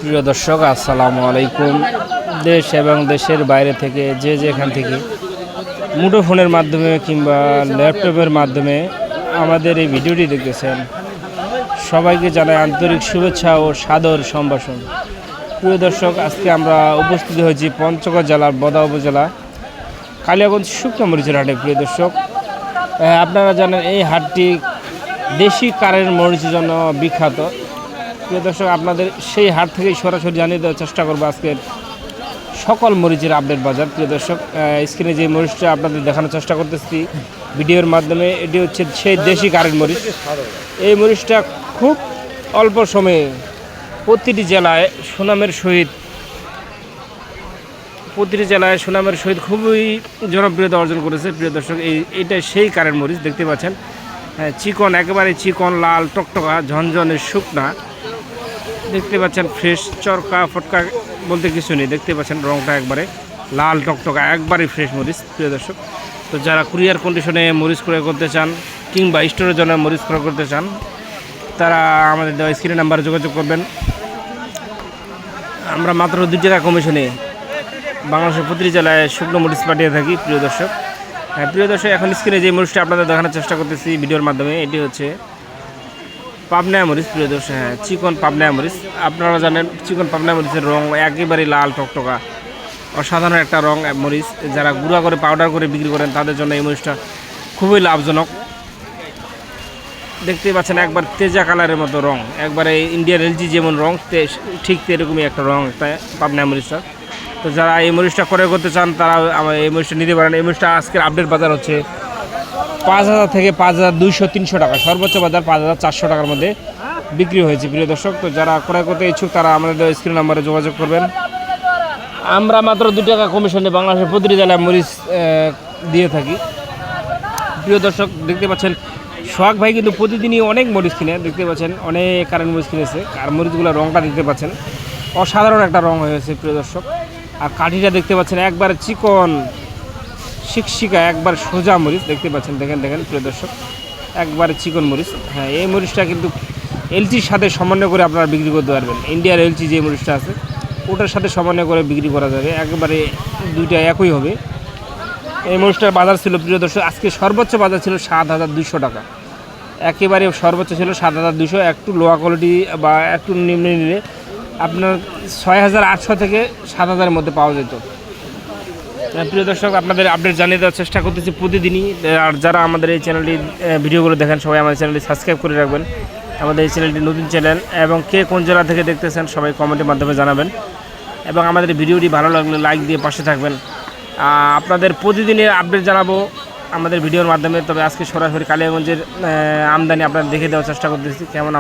প্রিয় দর্শক আসসালামু আলাইকুম। দেশ এবং দেশের বাইরে থেকে যে যেখান থেকে মুঠোফোনের মাধ্যমে কিংবা ল্যাপটপের মাধ্যমে আমাদের এই ভিডিওটি দেখতেছেন, সবাইকে জানাই আন্তরিক শুভেচ্ছা ও সাদর সম্ভাষণ। প্রিয় দর্শক, আজকে আমরা উপস্থিত হয়েছি পঞ্চগড় জেলার বদা উপজেলা কালিয়াগঞ্জ শুকনো মরিচের হাটে। প্রিয় দর্শক, আপনারা জানেন এই হাটটি দেশি কারের মরিচের জন্য বিখ্যাত। প্রিয় দর্শক, আপনাদের সেই হাট থেকেই সরাসরি জানিয়ে দেওয়ার চেষ্টা করবো আজকের সকল মরিচের আপডেট বাজার। প্রিয় দর্শক, স্ক্রিনে যে মরিচটা আপনাদের দেখানোর চেষ্টা করতেছি ভিডিওর মাধ্যমে, এটি হচ্ছে সেই দেশি কারের মরিচ। এই মরিচটা খুব অল্প সময়ে প্রতিটি জেলায় সুনামের সহিত খুবই জনপ্রিয়তা অর্জন করেছে। প্রিয় দর্শক, এইটা সেই কারের মরিচ দেখতে পাচ্ছেন। চিকন, একেবারে চিকন, লাল টকটকা, ঝনঝনে শুকনা দেখতে পাচ্ছেন। ফ্রেশ, চরকা ফটকা বলতে কিছু নেই। দেখতে পাচ্ছেন রংটা একবারে লাল টকটকা, একবারে ফ্রেশ মরিচ। প্রিয় দর্শক, তো যারা কুরিয়ার কন্ডিশনে মরিচ ক্রয় করতে চান কিংবা স্টোরের জন্য মরিচ ক্রয় করতে চান, তারা আমাদের দেওয়া স্ক্রিনের নাম্বারে যোগাযোগ করবেন। আমরা মাত্র 2 টাকা কমিশনে বাংলাদেশের প্রতিটি জেলায় শুকনো মরিচ পাঠিয়ে থাকি। প্রিয় দর্শক, এখন স্ক্রিনে যে মরিচটা আপনাদের দেখানোর চেষ্টা করতেছি ভিডিওর মাধ্যমে, এটি হচ্ছে পাবনা মরিচ। প্রিয় দর্শক, চিকন পাবনা মরিচ। আপনারা জানেন চিকন পাবনা মরিচের রং একেবারে লাল টকটকা, অসাধারণ একটা রং মরিচ। যারা গুঁড়া করে পাউডার করে বিক্রি করেন তাদের জন্য এই মরিচটা খুবই লাভজনক। দেখতে পাচ্ছেন একবার তেজা কালারের মতো রং, একবারে ইন্ডিয়ান এলজি যেমন রং ঠিক এরকমই একটা রং একটা পাবনা মরিচটা। তো যারা এই মরিচটা ক্রয় করতে চান তারা এই মরিচটা নিতে পারেন। এই মরিচটা আজকের আপডেট বাজার হচ্ছে 5,000 থেকে 5,200-300 টাকা, সর্বোচ্চ বাজার 5,400 টাকার মধ্যে বিক্রি হয়েছে। প্রিয় দর্শক, তো যারা ক্রয় করতে ইচ্ছুক তারা আমাদের স্ক্রিন নাম্বারে যোগাযোগ করবেন। আমরা মাত্র 2 টাকা কমিশনে বাংলাদেশের প্রতিটি জেলায় মরিচ দিয়ে থাকি। প্রিয় দর্শক, দেখতে পাচ্ছেন সোহাগ ভাই কিন্তু প্রতিদিনই অনেক মরিচ কিনে। দেখতে পাচ্ছেন অনেক কারেন্ট মরিচ কিনেছে। আর মরিচগুলোর রংটা দেখতে পাচ্ছেন অসাধারণ একটা রং হয়েছে। প্রিয় দর্শক, আর কাঠিটা দেখতে পাচ্ছেন একবার চিকন শিকশিকা, একবার সোজা মরিচ দেখতে পাচ্ছেন। দেখেন প্রিয় দর্শক, একবারে চিকন মরিচ। এই মরিচটা কিন্তু এলচির সাথে সমন্বয় করে আপনারা বিক্রি করতে পারবেন। ইন্ডিয়ার এলচি যে মরিচটা আছে ওটার সাথে সমন্বয় করে বিক্রি করা যাবে, একেবারে দুইটা একই হবে। এই মরিচটার বাজার ছিল প্রিয় দর্শক, আজকে সর্বোচ্চ বাজার ছিল 7,200 টাকা। একেবারে সর্বোচ্চ ছিল 7,200। একটু লোয়া কোয়ালিটি বা একটু নিম্নে নিলে আপনার 6,800 থেকে 7,000-এর মধ্যে পাওয়া যেত। প্রিয় দর্শক, আপনাদের আপডেট জানিয়ে দেওয়ার চেষ্টা করতেছি প্রতিদিনই। আর যারা আমাদের এই চ্যানেলটি ভিডিওগুলো দেখেন সবাই আমাদের চ্যানেলটি সাবস্ক্রাইব করে রাখবেন। আমাদের এই চ্যানেলটি নতুন চ্যানেল, এবং কে কোন জেলা থেকে দেখতেছেন সবাই কমেন্টের মাধ্যমে জানাবেন। এবং আমাদের ভিডিওটি ভালো লাগলে লাইক দিয়ে পাশে থাকবেন। আপনাদের প্রতিদিনের আপডেট জানাবো আমাদের ভিডিওর মাধ্যমে। তবে আজকে সরাসরি কালিয়াগঞ্জের আমদানি আপনাদের দেখে দেওয়ার চেষ্টা করতেছি কেমন